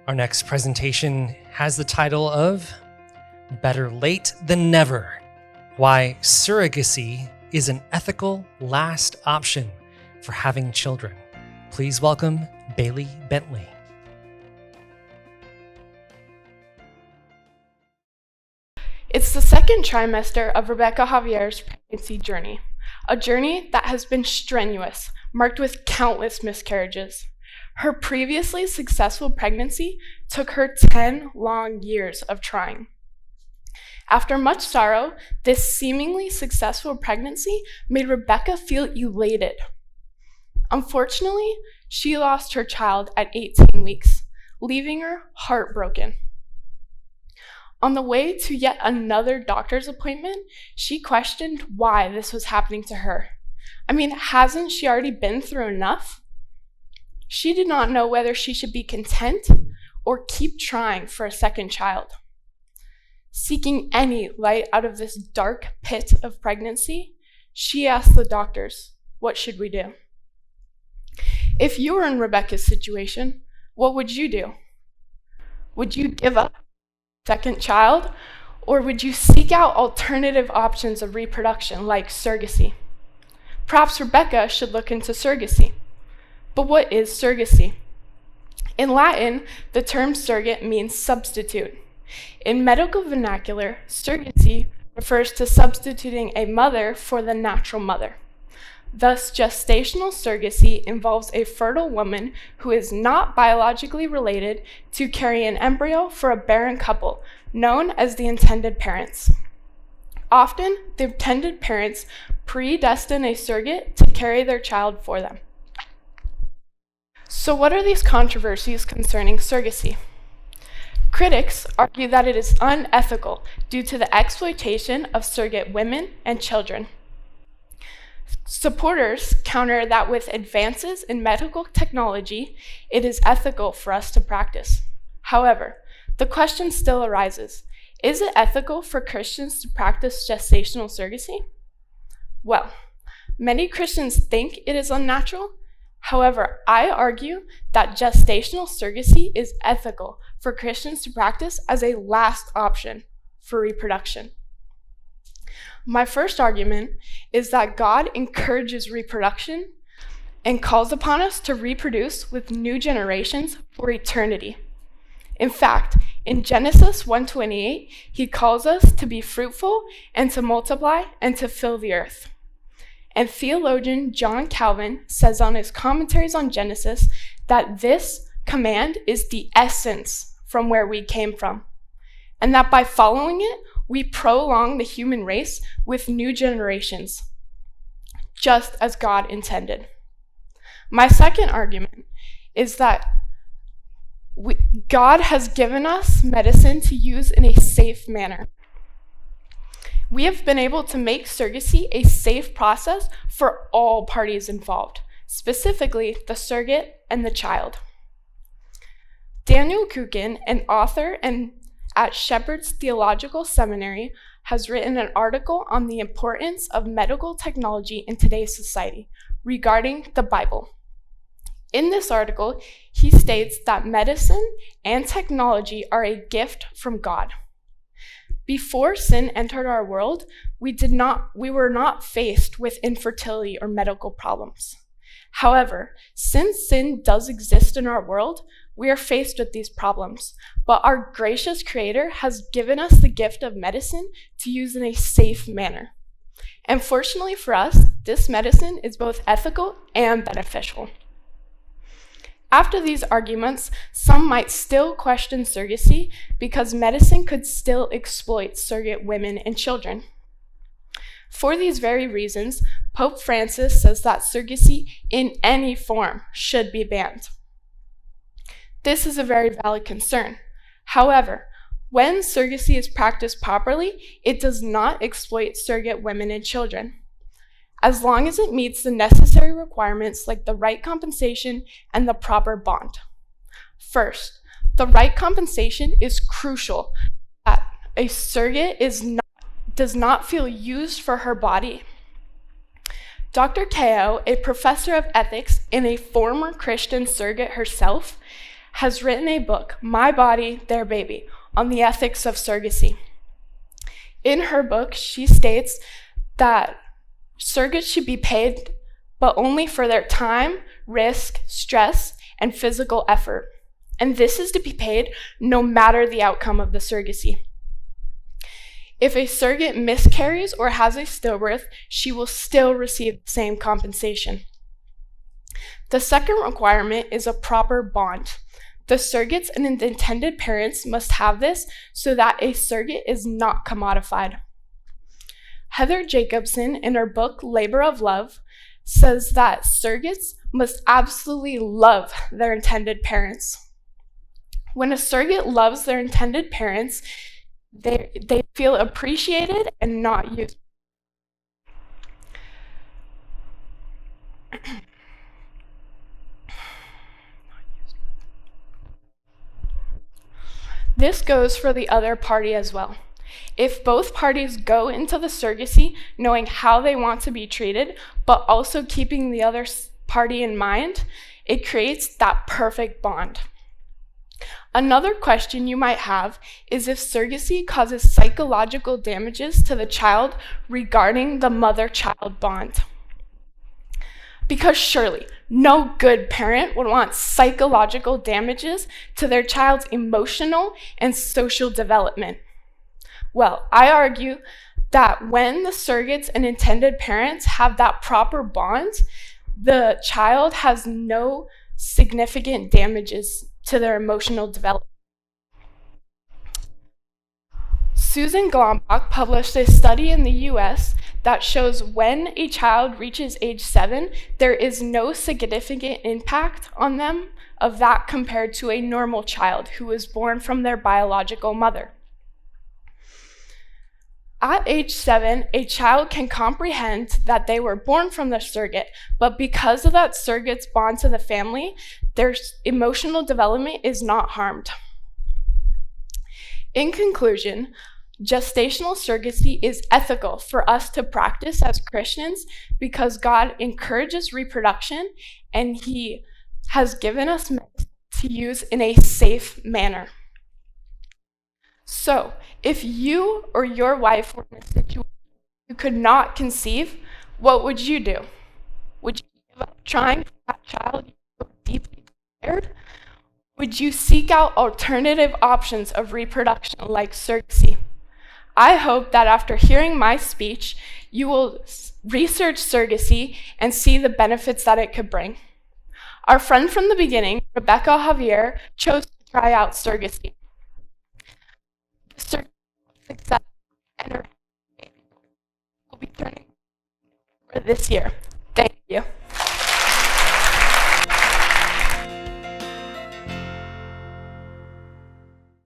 Our next presentation has the title of Better Late Than Never: Why Surrogacy is an Ethical Last Option for Having Children. Please welcome Bailey Bentley. It's the second trimester of Rebecca Javier's pregnancy journey, a journey that has been strenuous, marked with countless miscarriages. Her previously successful pregnancy took her 10 long years of trying. After much sorrow, this seemingly successful pregnancy made Rebecca feel elated. Unfortunately, she lost her child at 18 weeks, leaving her heartbroken. On the way to yet another doctor's appointment, she questioned why this was happening to her. Hasn't she already been through enough? She did not know whether she should be content or keep trying for a second child. Seeking any light out of this dark pit of pregnancy, she asked the doctors, "What should we do?" If you were in Rebecca's situation, what would you do? Would you give up second child, or would you seek out alternative options of reproduction like surrogacy? Perhaps Rebecca should look into surrogacy. But what is surrogacy? In Latin, the term surrogate means substitute. In medical vernacular, surrogacy refers to substituting a mother for the natural mother. Thus, gestational surrogacy involves a fertile woman who is not biologically related to carry an embryo for a barren couple, known as the intended parents. Often, the intended parents predestine a surrogate to carry their child for them. So what are these controversies concerning surrogacy? Critics argue that it is unethical due to the exploitation of surrogate women and children. Supporters counter that with advances in medical technology, it is ethical for us to practice. However, the question still arises: is it ethical for Christians to practice gestational surrogacy? Well, many Christians think it is unnatural. However, I argue that gestational surrogacy is ethical for Christians to practice as a last option for reproduction. My first argument is that God encourages reproduction and calls upon us to reproduce with new generations for eternity. In fact, in Genesis 1:28, he calls us to be fruitful and to multiply and to fill the earth. And theologian John Calvin says on his commentaries on Genesis that this command is the essence from where we came from, and that by following it, we prolong the human race with new generations, just as God intended. My second argument is that God has given us medicine to use in a safe manner. We have been able to make surrogacy a safe process for all parties involved, specifically the surrogate and the child. Daniel Kukin, an author at Shepherd's Theological Seminary, has written an article on the importance of medical technology in today's society regarding the Bible. In this article, he states that medicine and technology are a gift from God. Before sin entered our world, we were not faced with infertility or medical problems. However, since sin does exist in our world, we are faced with these problems, but our gracious Creator has given us the gift of medicine to use in a safe manner. And fortunately for us, this medicine is both ethical and beneficial. After these arguments, some might still question surrogacy because medicine could still exploit surrogate women and children. For these very reasons, Pope Francis says that surrogacy in any form should be banned. This is a very valid concern. However, when surrogacy is practiced properly, it does not exploit surrogate women and children, as long as it meets the necessary requirements like the right compensation and the proper bond. First, the right compensation is crucial, that a surrogate does not feel used for her body. Dr. Kao, a professor of ethics and a former Christian surrogate herself, has written a book, My Body, Their Baby, on the ethics of surrogacy. In her book, she states that surrogates should be paid, but only for their time, risk, stress, and physical effort. And this is to be paid no matter the outcome of the surrogacy. If a surrogate miscarries or has a stillbirth, she will still receive the same compensation. The second requirement is a proper bond. The surrogates and the intended parents must have this so that a surrogate is not commodified. Heather Jacobson, in her book Labor of Love, says that surrogates must absolutely love their intended parents. When a surrogate loves their intended parents, they feel appreciated and not used. This goes for the other party as well. If both parties go into the surrogacy knowing how they want to be treated, but also keeping the other party in mind, it creates that perfect bond. Another question you might have is if surrogacy causes psychological damages to the child regarding the mother-child bond. Because surely, no good parent would want psychological damages to their child's emotional and social development. Well, I argue that when the surrogates and intended parents have that proper bond, the child has no significant damages to their emotional development. Susan Glombach published a study in the US that shows when a child reaches age 7, there is no significant impact on them of that compared to a normal child who was born from their biological mother. At age 7, a child can comprehend that they were born from the surrogate, but because of that surrogate's bond to the family, their emotional development is not harmed. In conclusion, gestational surrogacy is ethical for us to practice as Christians because God encourages reproduction and He has given us to use in a safe manner. So, if you or your wife were in a situation you could not conceive, what would you do? Would you give up trying for that child you so deeply desired? Would you seek out alternative options of reproduction like surrogacy? I hope that after hearing my speech, you will research surrogacy and see the benefits that it could bring. Our friend from the beginning, Rebecca Javier, chose to try out surrogacy. Success and her baby will be turning this year.